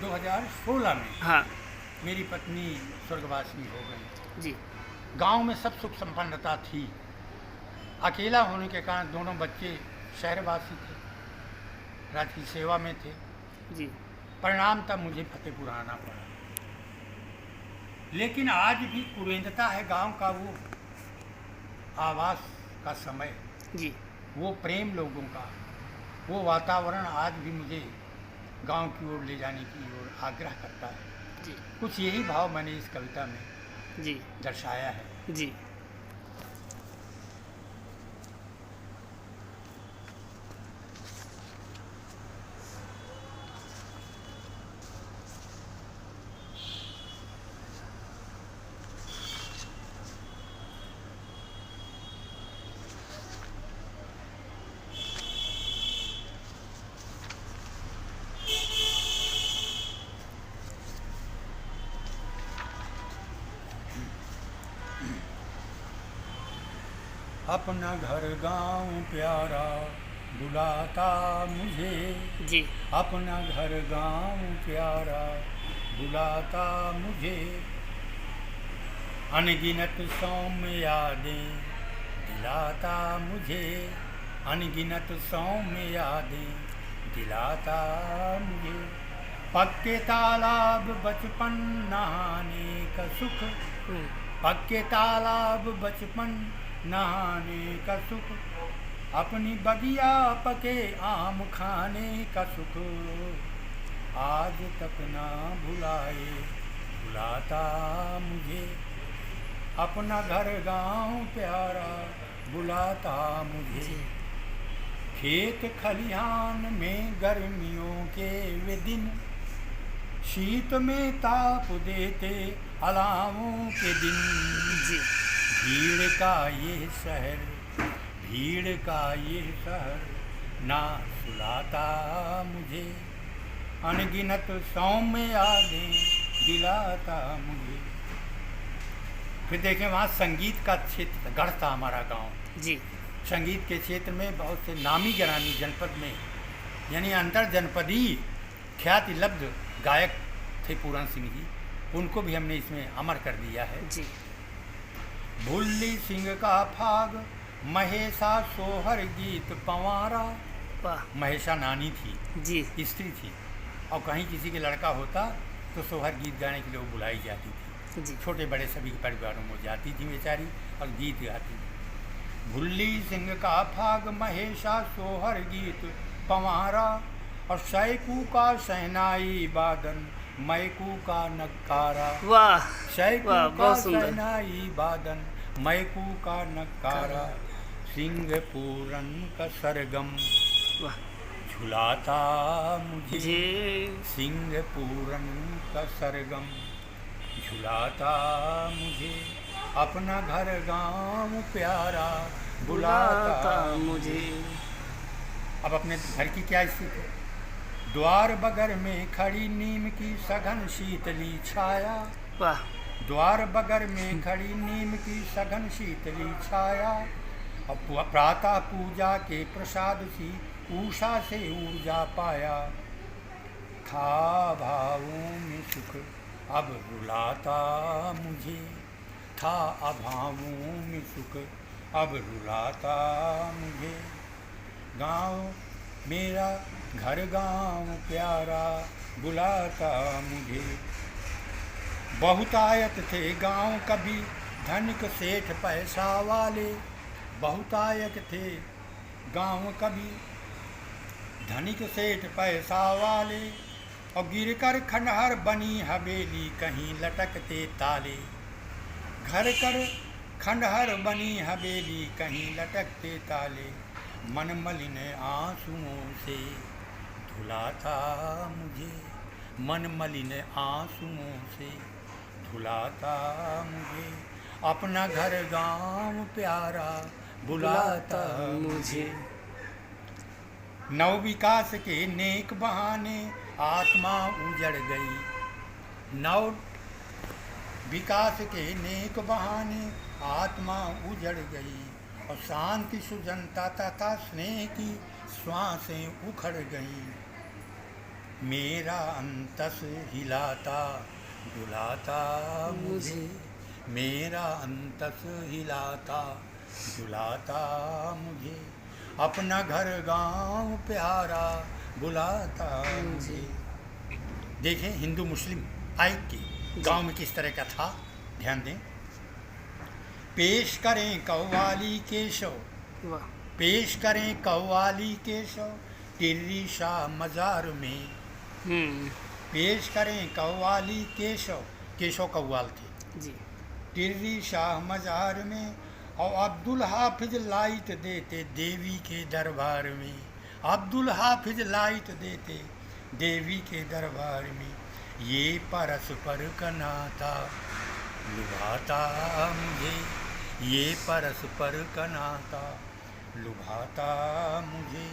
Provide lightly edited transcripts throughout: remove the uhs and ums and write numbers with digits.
2016 में हाँ मेरी पत्नी स्वर्गवासी हो गई। जी गांव में सब सुख संपन्नता थी। अकेला होने के कारण दोनों बच्चे शहरवासी थे, राज्य की सेवा में थे। जी परिणाम तब मुझे फतेहपुर आना पड़ा। लेकिन आज भी कुरेंदता है गांव का वो आवास का समय, जी वो प्रेम लोगों का, वो वातावरण आज भी मुझे गांव की ओर ले जाने की ओर आग्रह करता है। जी कुछ यही भाव मैंने इस कविता में जी दर्शाया है। जी अपना घर गांव प्यारा बुलाता मुझे, जी अपना घर गांव प्यारा बुलाता मुझे। अनगिनत सौम्य यादें दिलाता मुझे, अनगिनत सौम्य यादें दिलाता मुझे। पक्के तालाब बचपन नहाने का सुख, पक्के तालाब बचपन नहाने का सुख, अपनी बगिया पके आम खाने का सुख, आज तक ना भुलाए बुलाता मुझे। अपना घर गांव प्यारा बुलाता मुझे। खेत खलिहान में गर्मियों के वे दिन, शीत में ताप देते अलावों के दिन। जी भीड़ का ये शहर, भीड़ का ये शहर ना सुलाता मुझे, अनगिनत सौम्य यादें दिलाता मुझे। फिर देखें वहाँ संगीत का क्षेत्र गढ़ था हमारा गांव। जी संगीत के क्षेत्र में बहुत से नामी गिरामी जनपद में, यानी अंतर जनपदीय ख्याति लब्ध गायक थे पूरन सिंह जी, उनको भी हमने इसमें अमर कर दिया है। जी भुल्ली सिंह का फाग महेशा सोहर गीत पंवारा। वाह महेशा नानी थी, जी स्त्री थी, और कहीं किसी के लड़का होता तो सोहर गीत गाने के लिए वो बुलाई जाती थी। जी छोटे बड़े सभी के परिवारों में जाती थी बेचारी और गीत गाती थी। भुल्ली सिंह का फाग महेशा सोहर गीत पंवारा, और सैकू का शहनाई बादन मैकू का नक्कारा। वाह सैकू वाह का बहुत सुंदर। शहनाई बादन मैकू का नक्कारा। सिंह पूरन का सरगम वाह झुलाता मुझे, जी सिंह पूरन का सरगम झुलाता मुझे। अपना घर गांव प्यारा बुलाता मुझे। अब अपने घर की क्या स्थिति है? द्वार बगर में खड़ी नीम की सघन शीतली छाया। वाह द्वार बगर में खड़ी नीम की सघन शीतली छाया, और प्रातः पूजा के प्रसाद सी उषा से ऊर्जा पाया। था भावों में सुख अब रुलाता मुझे, था अभावों में सुख अब रुलाता मुझे। गाँव मेरा घर गाँव प्यारा बुलाता मुझे। बहुतायत थे गांव कभी धनिक सेठ पैसा वाले, बहुतायत थे गांव कभी धनिक सेठ पैसा वाले, और गिरकर खंडहर बनी हवेली कहीं लटकते ताले। घर कर खंडहर बनी हवेली कहीं लटकते ताले, मन मलिन आंसुओं से धुलाता मुझे, मन मलिन आंसुओं से धुलाता मुझे। अपना घर गांव प्यारा बुलाता मुझे। नव विकास के नेक बहाने आत्मा उजड़ गई, नव विकास के नेक बहाने आत्मा उजड़ गई, और शांति सुजनता तथा स्नेह की श्वासें उखड़ गईं। मेरा अंतस हिलाता डुलाता मुझे, मेरा अंतस हिलाता डुलाता मुझे, अपना घर गांव प्यारा बुलाता मुझे। देखें हिंदू मुस्लिम ऐक्य गांव में किस तरह का था, ध्यान दें। पेश करें कव्वाली केशव, वाह, पेश करें कव्वाली केशव, टिर्री शाह मजार में। पेश करें कव्वाली केशव, केशव कव्वाल थे जी। टिर्री शाह मजार में, और अब्दुल हाफिज लाइट देते देवी के दरबार में, अब्दुल हाफिज लाइट देते देवी के दरबार में। ये परस्पर का नाता लुभाता मुझे, ये परस्पर का नाता लुभाता मुझे,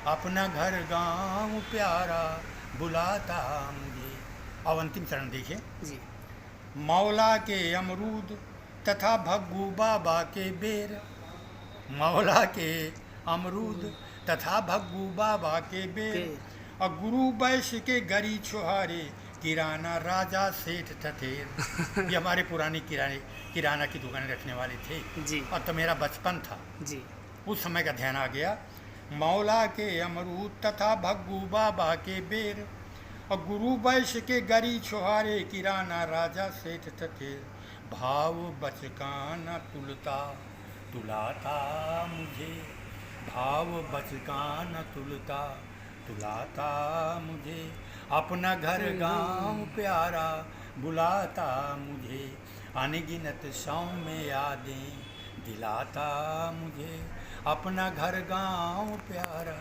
अपना घर गांव प्यारा बुलाता मुझे। अब अंतिम चरण देखिए जी। मौला के अमरूद तथा भग्गू बाबा के बेर, मौला के अमरूद तथा भग्गू बाबा के बेर, और गुरु वैश्य के गरी छुहारे, किराना राजा सेठ थथेर। ये हमारे पुरानी किराना की दुकान रखने वाले थे जी। और तो मेरा बचपन था जी। उस समय का ध्यान आ गया। मौला के अमरूद तथा भग्गू बाबा के बेर, और गुरु वैश्य के गरी छुहारे, किराना राजा सेठ थथेर। भाव बचकाना तुलता तुलाता मुझे, भाव बचकाना तुलता तुलाता मुझे, अपना घर गांव प्यारा बुलाता मुझे, अनगिनत सौम्य यादें दिलाता मुझे, अपना घर गांव प्यारा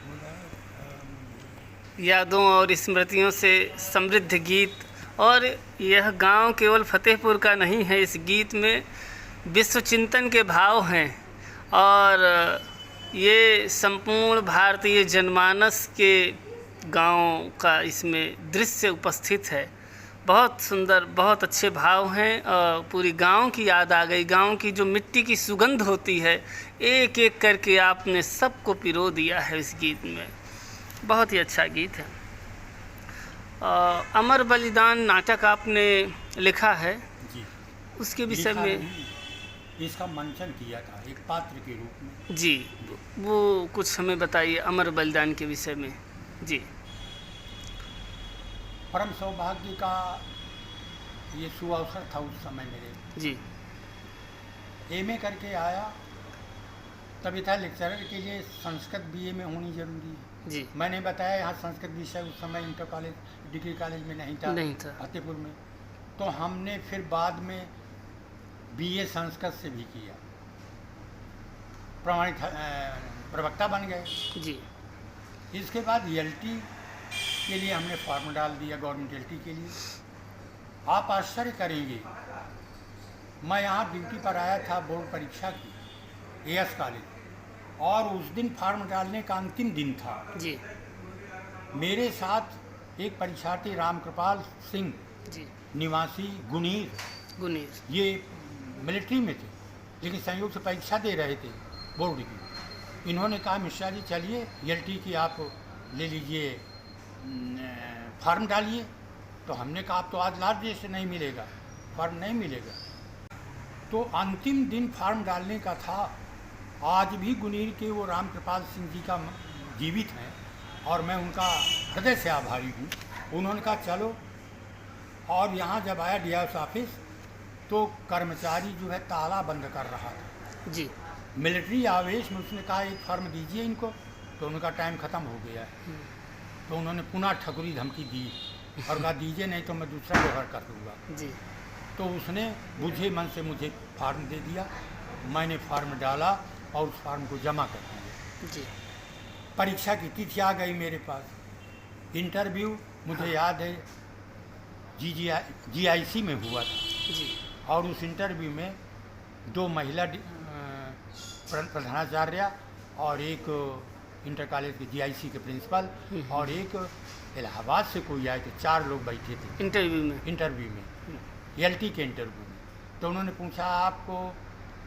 बुलाता मुझे। यादों और स्मृतियों से समृद्ध गीत, और यह गांव केवल फतेहपुर का नहीं है, इस गीत में विश्व चिंतन के भाव हैं, और ये संपूर्ण भारतीय जनमानस के गांव का इसमें दृश्य उपस्थित है। बहुत सुंदर, बहुत अच्छे भाव हैं, और पूरी गांव की याद आ गई। गांव की जो मिट्टी की सुगंध होती है, एक एक करके आपने सबको पिरो दिया है इस गीत में। बहुत ही अच्छा गीत है। अमर बलिदान नाटक आपने लिखा है जी। उसके विषय में इसका मंचन किया था एक पात्र के रूप में जी, वो कुछ हमें बताइए अमर बलिदान के विषय में। जी। परम सौभाग्य का ये सुअवसर था उस समय मेरे। जी। एमए करके आया, तभी था लेक्चरर के लिए संस्कृत बीए में होनी जरूरी है। जी। मैंने बताया यहाँ संस्कृत विषय उस समय इंटर कॉलेज डिग्री कॉलेज में नहीं था फतेहपुर में। तो हमने फिर बाद में बीए संस्कृत से भी किया, प्रमाणित प्रवक्ता बन गए। जी। इसके बाद एलटी के लिए हमने फॉर्म डाल दिया, गवर्नमेंट एलटी के लिए। आप आश्चर्य करेंगे, मैं यहाँ ड्यूटी पर आया था बोर्ड परीक्षा की एएस कॉलेज, और उस दिन फॉर्म डालने का अंतिम दिन था। जी। मेरे साथ एक परीक्षार्थी रामकृपाल सिंह जी, निवासी गुनीर, ये मिलिट्री में थे लेकिन संयोग से परीक्षा दे रहे थे बोर्ड की। इन्होंने कहा मिश्रा जी चलिए एलटी की आप ले लीजिए, फॉर्म डालिए। तो हमने कहा आप तो आज लास्ट डेट से नहीं मिलेगा, फॉर्म नहीं मिलेगा। तो अंतिम दिन फॉर्म डालने का था। आज भी गुनीर के वो रामकृपाल सिंह जी का जीवित हैं और मैं उनका हृदय से आभारी हूँ। उन्होंने कहा चलो, और यहाँ जब आया डीआईएस ऑफिस तो कर्मचारी जो है ताला बंद कर रहा था जी। मिलिट्री आवेश में। उसने कहा एक फॉर्म दीजिए इनको, तो उनका टाइम ख़त्म हो गया है। तो उन्होंने पुनः ठकुरी धमकी दी और कहा दीजिए नहीं तो मैं दूसरा व्यवहार कर दूँगा जी। तो उसने बुझे मन से मुझे फॉर्म दे दिया। मैंने फॉर्म डाला और उस फॉर्म को जमा कर दिया। जी। परीक्षा की तिथि आ गई मेरे पास। इंटरव्यू मुझे याद है जीआईसी में हुआ था जी। और उस इंटरव्यू में 2 महिला प्रधानाचार्य और एक इंटर कॉलेज के जीआईसी के प्रिंसिपल और एक इलाहाबाद से कोई आए थे। 4 लोग बैठे थे इंटरव्यू में एलटी के इंटरव्यू में। तो उन्होंने पूछा आपको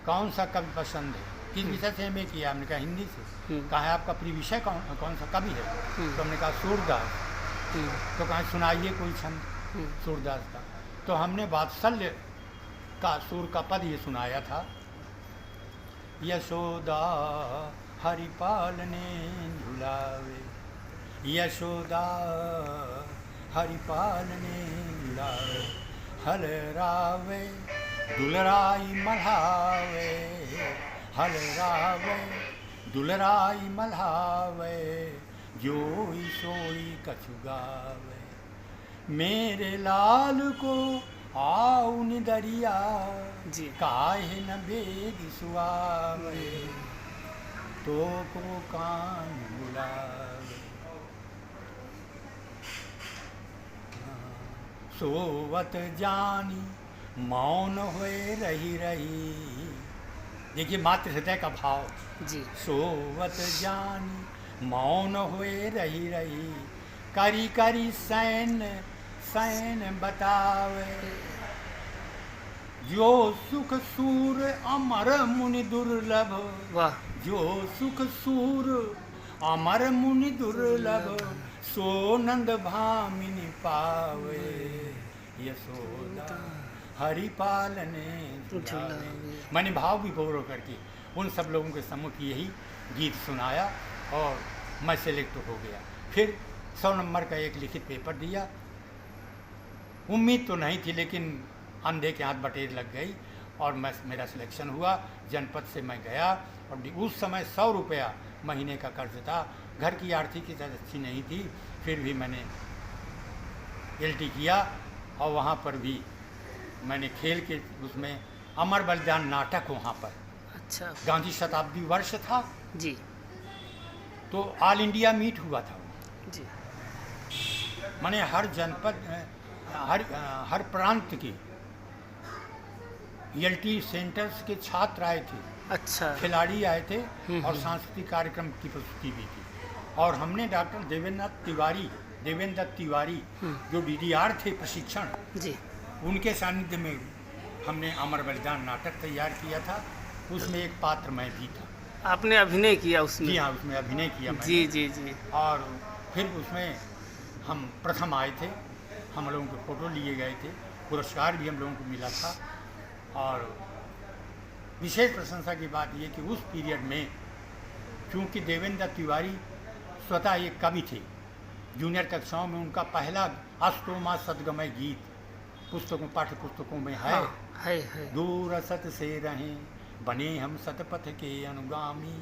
कौन सा कवि पसंद है, किस विषय से एमए किया? हमने कहा हिंदी से। कहा है आपका प्रिय विषय कौन सा कवि है? तो हमने कहा सूरदास। तो कहा सुनाइए कोई छंद सूरदास का। तो हमने वात्सल्य का सूर का पद ये सुनाया था। यशोदा हरि पालने झुलावे, यशोदा हरि पालने झुलावे, हल रावे दुलराई मल्हावे, हल रावे दुलराई मल्हावे, जोई सोई कछु गावे। मेरे लाल को आओ निदरिया, जी काहे न बेग सुआवे, तो को कान बुलावे। सोवत जानी मौन हुए रही रही, देखिए मातृ हृदय का भाव। जी सोवत जानी मौन हुए रही रही, करी करी सैन सैन बतावे, जो सुख सूर अमर मुनि दुर्लभ, वाह जो सुख सूर अमर मुनि दुर्लभ, सो नंद भामिनी पावे, यशोदा हरि पालने झुलावे। मैंने भाव भी बोरो करके उन सब लोगों के सम्मुख यही गीत सुनाया और मैं सेलेक्ट हो गया। फिर 100 नंबर का एक लिखित पेपर दिया। उम्मीद तो नहीं थी, लेकिन अंधे के हाथ बटेर लग गई और मेरा सिलेक्शन हुआ। जनपद से मैं गया और उस समय 100 रुपया महीने का कर्ज था। घर की आर्थिक स्थिति अच्छी नहीं थी, फिर भी मैंने LT किया और वहाँ पर भी मैंने खेल के उसमें अमर बलिदान नाटक, वहाँ पर अच्छा गांधी शताब्दी वर्ष था, जी तो ऑल इंडिया मीट हुआ था। जी माने हर जनपद हर प्रांत के LT सेंटर्स के छात्र आए थे, अच्छा खिलाड़ी आए थे और सांस्कृतिक कार्यक्रम की प्रस्तुति भी थी। और हमने डॉक्टर देवेंद्र तिवारी जो DDR थे प्रशिक्षण, जी उनके सानिध्य में हमने अमर बलिदान नाटक तैयार किया था। उसमें एक पात्र मैं भी था। आपने अभिनय किया उसमें? जी हाँ, उसमें अभिनय किया मैंने। जी जी जी। और फिर उसमें हम प्रथम आए थे, हम लोगों के फ़ोटो लिए गए थे, पुरस्कार भी हम लोगों को मिला था। और विशेष प्रशंसा की बात ये कि उस पीरियड में चूँकि देवेंद्र तिवारी स्वतः एक कवि थे, जूनियर कक्षाओं में उनका पहला अष्टोमा सदगमय गीत पुस्तकों पाठ्य पुस्तकों में है। हाँ, है। दूर सत से रहें, बने हम सतपथ के अनुगामी,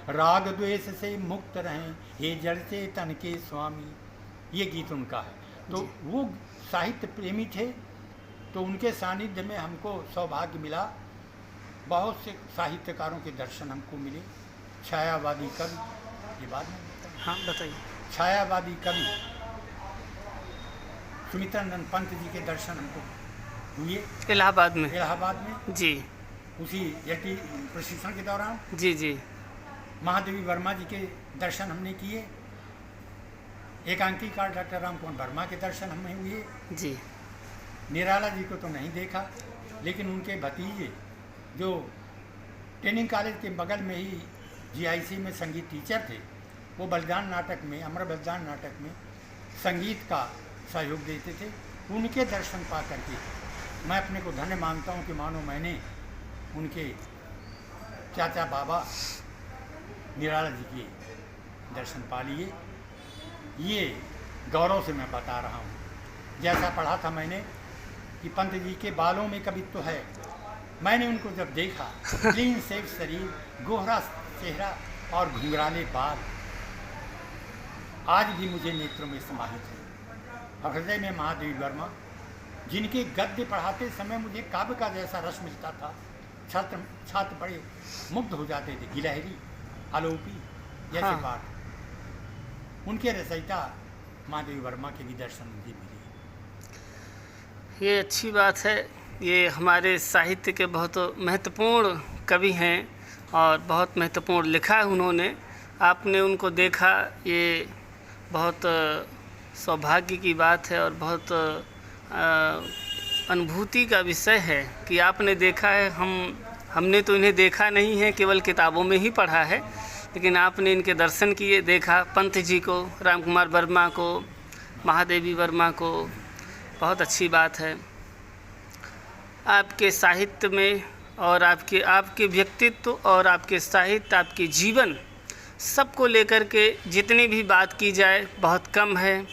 राग द्वेष से मुक्त रहें, हे जड़ से तन के स्वामी। ये गीत उनका है। तो वो साहित्य प्रेमी थे, तो उनके सानिध्य में हमको सौभाग्य मिला। बहुत से साहित्यकारों के दर्शन हमको मिले। छायावादी कवि, ये बात में हाँ बताइए। छायावादी कवि सुमित्रानंद पंत जी के दर्शन हमको हुए इलाहाबाद में। इलाहाबाद में जी उसी LT प्रशिक्षण के दौरान। जी जी। महादेवी वर्मा जी के दर्शन हमने किए। एकांकीकार डॉक्टर राम कुमार वर्मा के दर्शन हमें हुए। जी निराला जी को तो नहीं देखा, लेकिन उनके भतीजे जो ट्रेनिंग कॉलेज के बगल में ही GIC में संगीत टीचर थे, वो बलिदान नाटक में, अमर बलिदान नाटक में संगीत का सहयोग देते थे। उनके दर्शन पा करके मैं अपने को धन्य मानता हूँ कि मानो मैंने उनके चाचा बाबा निराला जी के दर्शन पा लिए। ये गौरव से मैं बता रहा हूँ। जैसा पढ़ा था मैंने कि पंत जी के बालों में कवित्व है। मैंने उनको जब देखा, क्लीन सेव शरीर, गोहरा चेहरा और घुंघराले बाल आज भी मुझे नेत्रों में समाहित है। और हृदय में महादेवी वर्मा, जिनके गद्य पढ़ाते समय मुझे काव्य का जैसा रस मिलता था। छात्र बड़े मुग्ध हो जाते थे। गिलहरी, आलोपी जैसे हाँ। पाठ। उनके रचयिता महादेवी वर्मा के भी दर्शन मुझे मिले। ये अच्छी बात है। ये हमारे साहित्य के बहुत महत्वपूर्ण कवि हैं और बहुत महत्वपूर्ण लिखा है उन्होंने। आपने उनको देखा, ये बहुत सौभाग्य की बात है और बहुत अनुभूति का विषय है कि आपने देखा है। हमने तो इन्हें देखा नहीं है, केवल किताबों में ही पढ़ा है, लेकिन आपने इनके दर्शन किए, देखा। पंत जी को, राम कुमार वर्मा को, महादेवी वर्मा को। बहुत अच्छी बात है। आपके साहित्य में और आपके व्यक्तित्व और आपके साहित्य, आपके जीवन सबको लेकर के जितनी भी बात की जाए बहुत कम है।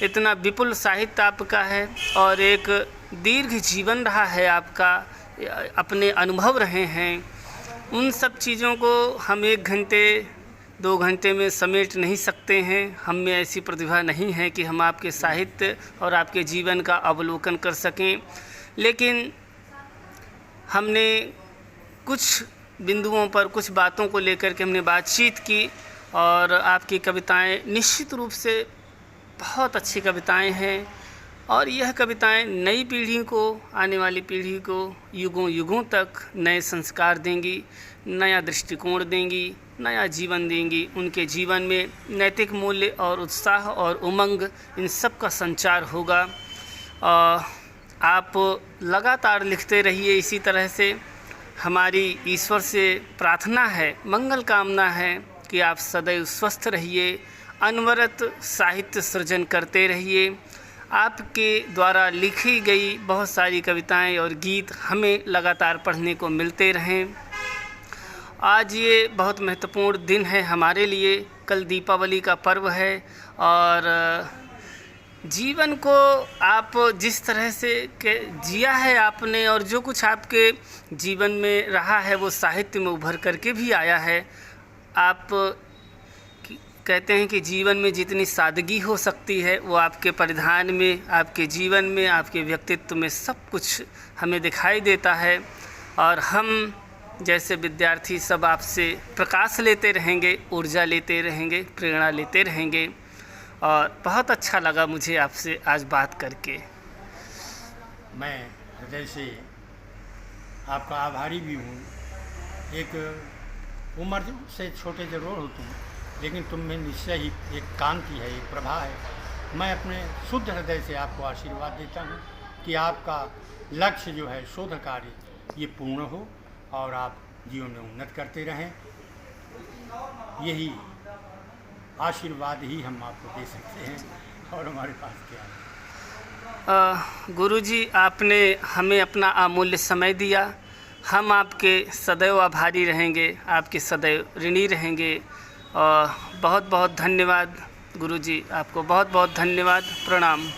इतना विपुल साहित्य आपका है और एक दीर्घ जीवन रहा है आपका, अपने अनुभव रहे हैं। उन सब चीज़ों को हम 1 घंटे 2 घंटे में समेट नहीं सकते हैं। हम में ऐसी प्रतिभा नहीं है कि हम आपके साहित्य और आपके जीवन का अवलोकन कर सकें, लेकिन हमने कुछ बिंदुओं पर, कुछ बातों को लेकर के हमने बातचीत की और आपकी कविताएं निश्चित रूप से बहुत अच्छी कविताएं हैं और यह कविताएं नई पीढ़ी को, आने वाली पीढ़ी को युगों युगों तक नए संस्कार देंगी, नया दृष्टिकोण देंगी, नया जीवन देंगी। उनके जीवन में नैतिक मूल्य और उत्साह और उमंग इन सब का संचार होगा। आप लगातार लिखते रहिए इसी तरह से। हमारी ईश्वर से प्रार्थना है, मंगल कामना है कि आप सदैव स्वस्थ रहिए, अनवरत साहित्य सृजन करते रहिए। आपके द्वारा लिखी गई बहुत सारी कविताएं और गीत हमें लगातार पढ़ने को मिलते रहें। आज ये बहुत महत्वपूर्ण दिन है हमारे लिए। कल दीपावली का पर्व है और जीवन को आप जिस तरह से जिया है आपने और जो कुछ आपके जीवन में रहा है वो साहित्य में उभर करके भी आया है। आप कहते हैं कि जीवन में जितनी सादगी हो सकती है वो आपके परिधान में, आपके जीवन में, आपके व्यक्तित्व में सब कुछ हमें दिखाई देता है। और हम जैसे विद्यार्थी सब आपसे प्रकाश लेते रहेंगे, ऊर्जा लेते रहेंगे, प्रेरणा लेते रहेंगे। और बहुत अच्छा लगा मुझे आपसे आज बात करके। मैं हृदय से आपका आभारी भी हूँ। एक उम्र से छोटे जरूर हो तुम, लेकिन तुम में निश्चय ही एक कांति है, एक प्रभा है। मैं अपने शुद्ध हृदय से आपको आशीर्वाद देता हूँ कि आपका लक्ष्य जो है शोध कार्य ये पूर्ण हो और आप जीवन में उन्नत करते रहें। यही आशीर्वाद ही हम आपको दे सकते हैं और हमारे पास क्या है। गुरुजी, आपने हमें अपना अमूल्य समय दिया। हम आपके सदैव आभारी रहेंगे, आपके सदैव ऋणी रहेंगे। और बहुत बहुत धन्यवाद गुरुजी, आपको बहुत बहुत धन्यवाद। प्रणाम।